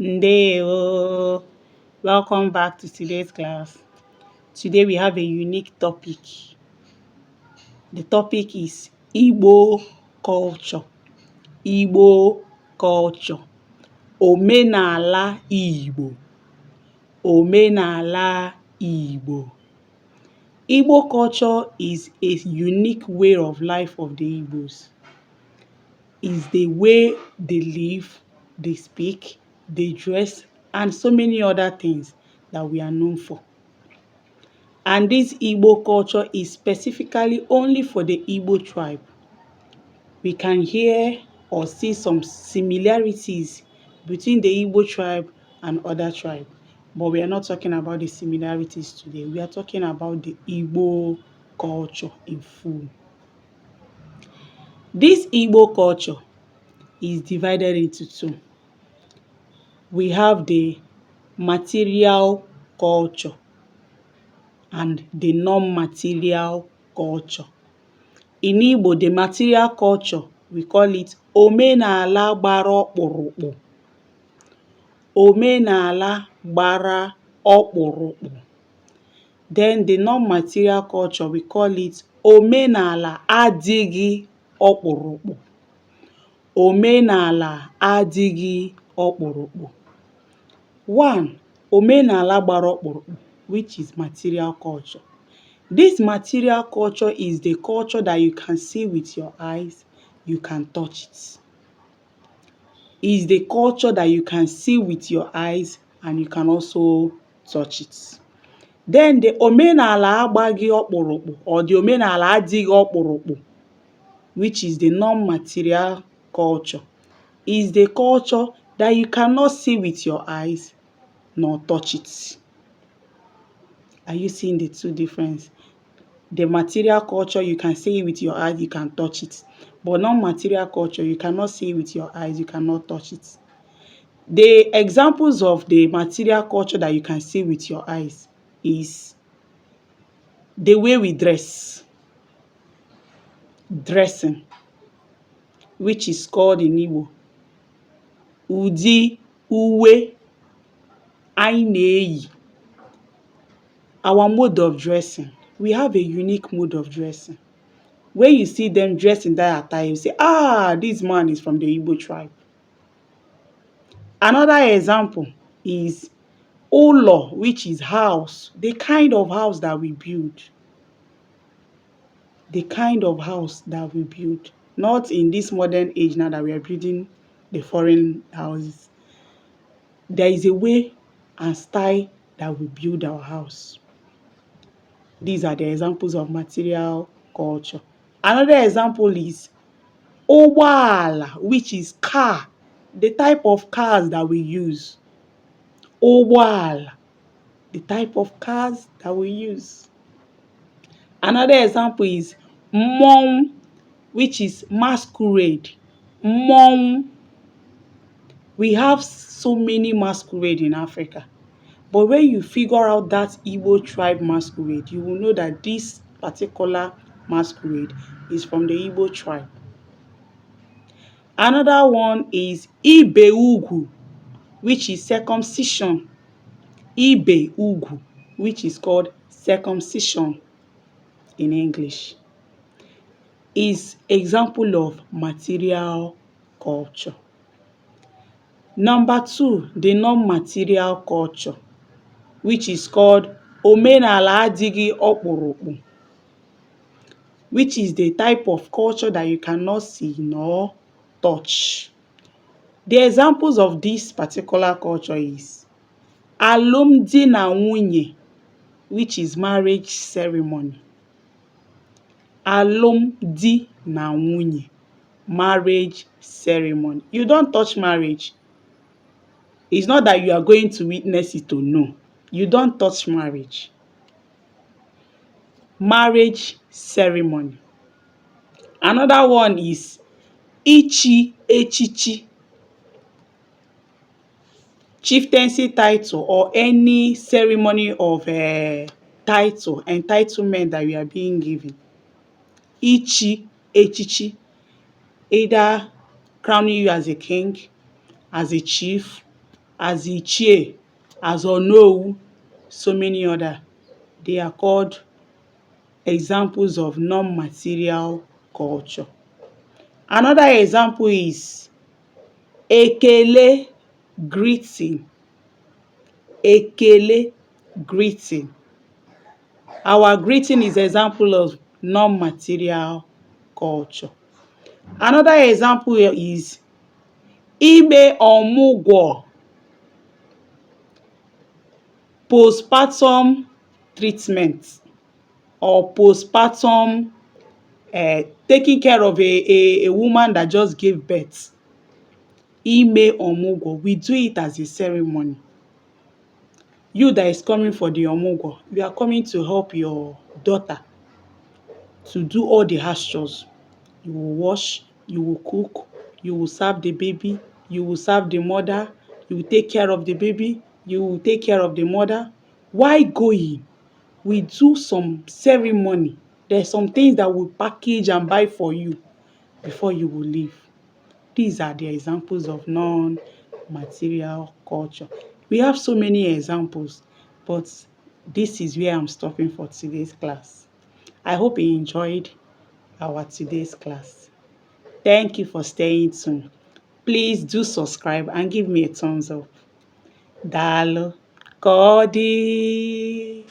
Ndewo. Welcome back to today's class. Today we have a unique topic. The topic is Igbo culture. Igbo culture. Omenala Igbo. Omenala Igbo. Igbo culture is a unique way of life of the Igbos. Is the way they live, they speak, they dress, and so many other things that we are known for. And this Igbo culture is specifically only for the Igbo tribe. We can hear or see some similarities between the Igbo tribe and other tribes. But we are not talking about the similarities today. We are talking about the Igbo culture in full. This Igbo culture is divided into two. We have the material culture and the non-material culture. In Igbo, the material culture, we call it omenala gbara ọkpụrụkpụ. Omenala gbara ọkpụrụkpụ. Then the non-material culture, we call it omenala adịghị ọkpụrụkpụ. Omenala adịghị ọkpụrụkpụ. One, omenala gbara ọkpụrụkpụ, which is material culture. This material culture is the culture that you can see with your eyes, you can touch it. Is the culture that you can see with your eyes and you can also touch it. Then the omenala agbaghị ọkpụrụkpụ or the omenala adịghị ọkpụrụkpụ, which is the non-material culture, is the culture that you cannot see with your eyes nor touch it. Are you seeing the two differences? The material culture, you can see it with your eyes, you can touch it. But non-material culture, you cannot see it with your eyes, you cannot touch it. The examples of the material culture that you can see with your eyes is the way we dress. Dressing, which is called in Igbo ụdị uwe anyị na-eyi. Our mode of dressing. We have a unique mode of dressing. When you see them dressed in that attire, you say, this man is from the Igbo tribe. Another example is ụlọ, which is house, the kind of house that we build. The kind of house that we build. Not in this modern age now that we are building the foreign houses. There is a way and style that we build our house. These are the examples of material culture. Another example is ụgbọala, which is car, the type of cars that we use. Ụgbọala, the type of cars that we use. Another example is mmọnwụ, which is masquerade. Mmọnwụ. We have so many masquerade in Africa. But when you figure out that Igbo tribe masquerade, you will know that this particular masquerade is from the Igbo tribe. Another one is Ibe Ugwu, which is circumcision. Ibe Ugwu, which is called circumcision in English, is example of material culture. Number two, the non-material culture, which is called omenala adịghị ọkpụrụkpụ, which is the type of culture that you cannot see nor touch. The examples of this particular culture is alụmdi na nwunye, which is marriage ceremony. Alụmdi na nwunye, marriage ceremony. You don't touch marriage. It's not that you are going to witness it or no. You don't touch marriage. Marriage ceremony. Another one is ichi echichi. Chieftaincy title or any ceremony of title, entitlement that we are being given. Ichi echichi. Either crowning you as a king, as a chief, as Ichie, as Onowu, so many other. They are called examples of non-material culture. Another example is Ekele, greeting. Ekele, greeting. Our greeting is example of non-material culture. Another example here is ime ọmụgwọ, postpartum treatment or postpartum taking care of a woman that just gave birth. Ime ọmụgwọ, we do it as a ceremony. You that is coming for the ọmụgwọ, you are coming to help your daughter to do all the house chores. You will wash, you will cook, you will serve the baby, you will serve the mother, you will take care of the baby, you will take care of the mother. Why going? We do some ceremony. There's some things that we package and buy for you before you will leave. These are the examples of non-material culture. We have so many examples, but this is where I'm stopping for today's class. I hope you enjoyed our today's class. Thank you for staying tuned. Please do subscribe and give me a thumbs up. Daalụ, ka ọ dị.